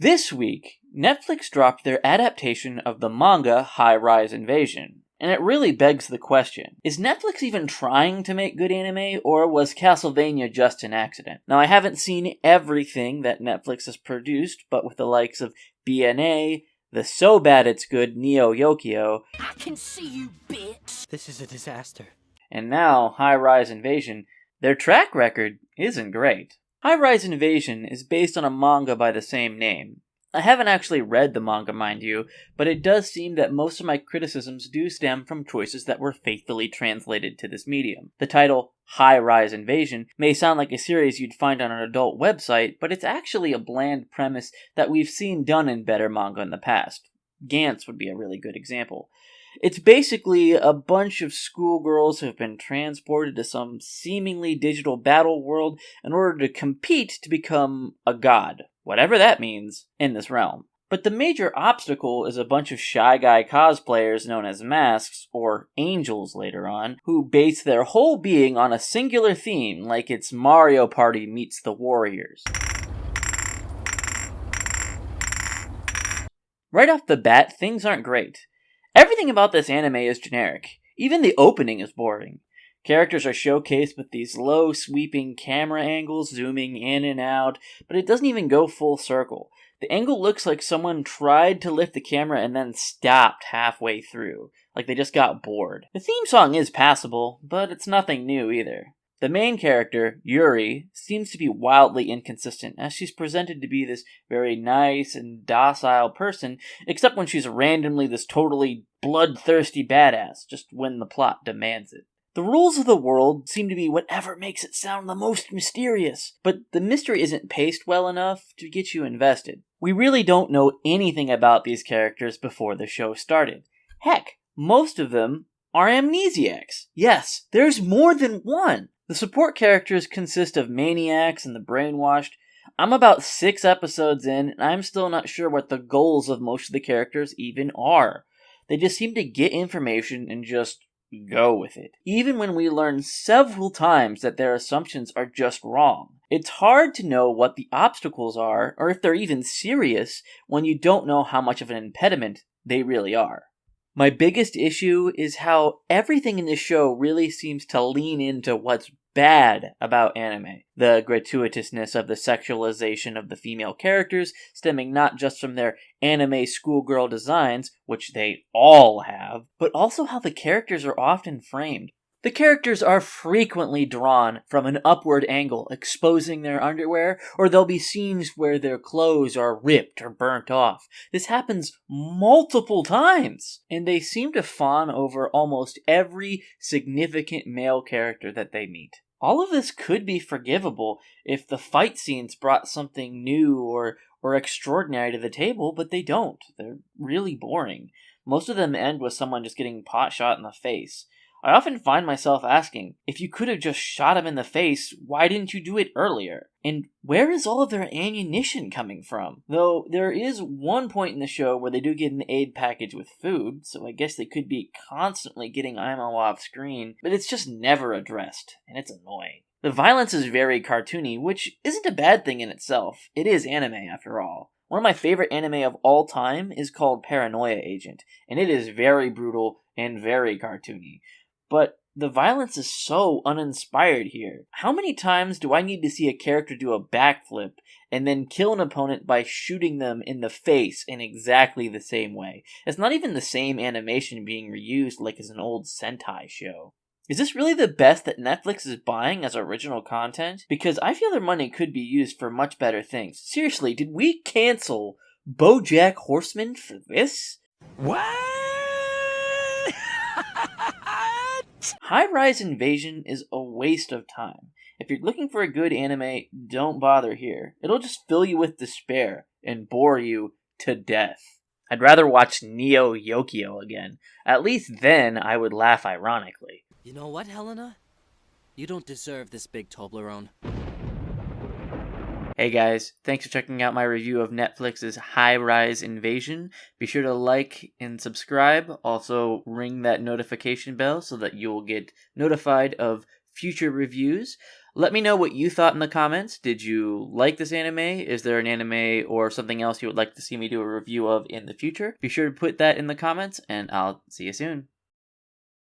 This week, Netflix dropped their adaptation of the manga High-Rise Invasion, and it really begs the question, is Netflix even trying to make good anime, or was Castlevania just an accident? Now, I haven't seen everything that Netflix has produced, but with the likes of BNA, the so bad it's good Neo Yokio, I can see you, bitch! This is a disaster. And now High-Rise Invasion, their track record isn't great. High-Rise Invasion is based on a manga by the same name. I haven't actually read the manga, mind you, but it does seem that most of my criticisms do stem from choices that were faithfully translated to this medium. The title, High-Rise Invasion, may sound like a series you'd find on an adult website, but it's actually a bland premise that we've seen done in better manga in the past. Gantz would be a really good example. It's basically a bunch of schoolgirls who have been transported to some seemingly digital battle world in order to compete to become a god, whatever that means, in this realm. But the major obstacle is a bunch of Shy Guy cosplayers known as masks, or angels later on, who base their whole being on a singular theme, like it's Mario Party meets the Warriors. Right off the bat, things aren't great. Everything about this anime is generic. Even the opening is boring. Characters are showcased with these low, sweeping camera angles zooming in and out, but it doesn't even go full circle. The angle looks like someone tried to lift the camera and then stopped halfway through, like they just got bored. The theme song is passable, but it's nothing new either. The main character, Yuri, seems to be wildly inconsistent, as she's presented to be this very nice and docile person, except when she's randomly this totally bloodthirsty badass, just when the plot demands it. The rules of the world seem to be whatever makes it sound the most mysterious, but the mystery isn't paced well enough to get you invested. We really don't know anything about these characters before the show started. Heck, most of them are amnesiacs. Yes, there's more than one! The support characters consist of maniacs and the brainwashed. I'm about 6 episodes in, and I'm still not sure what the goals of most of the characters even are. They just seem to get information and just go with it, even when we learn several times that their assumptions are just wrong. It's hard to know what the obstacles are, or if they're even serious, when you don't know how much of an impediment they really are. My biggest issue is how everything in this show really seems to lean into what's bad about anime. The gratuitousness of the sexualization of the female characters, stemming not just from their anime schoolgirl designs, which they all have, but also how the characters are often framed. The characters are frequently drawn from an upward angle, exposing their underwear, or there'll be scenes where their clothes are ripped or burnt off. This happens multiple times, and they seem to fawn over almost every significant male character that they meet. All of this could be forgivable if the fight scenes brought something new or extraordinary to the table, but they don't. They're really boring. Most of them end with someone just getting pot shot in the face. I often find myself asking, if you could have just shot him in the face, why didn't you do it earlier? And where is all of their ammunition coming from? Though there is one point in the show where they do get an aid package with food, so I guess they could be constantly getting ammo off screen, but it's just never addressed, and it's annoying. The violence is very cartoony, which isn't a bad thing in itself. It is anime, after all. One of my favorite anime of all time is called Paranoia Agent, and it is very brutal and very cartoony. But the violence is so uninspired here. How many times do I need to see a character do a backflip and then kill an opponent by shooting them in the face in exactly the same way? It's not even the same animation being reused like as an old Sentai show. Is this really the best that Netflix is buying as original content? Because I feel their money could be used for much better things. Seriously, did we cancel BoJack Horseman for this? What? High-Rise Invasion is a waste of time. If you're looking for a good anime, don't bother here. It'll just fill you with despair and bore you to death. I'd rather watch Neo Yokio again. At least then I would laugh ironically. You know what, Helena? You don't deserve this big Toblerone. Hey guys, thanks for checking out my review of Netflix's High-Rise Invasion. Be sure to like and subscribe. Also, ring that notification bell so that you'll get notified of future reviews. Let me know what you thought in the comments. Did you like this anime? Is there an anime or something else you would like to see me do a review of in the future? Be sure to put that in the comments, and I'll see you soon.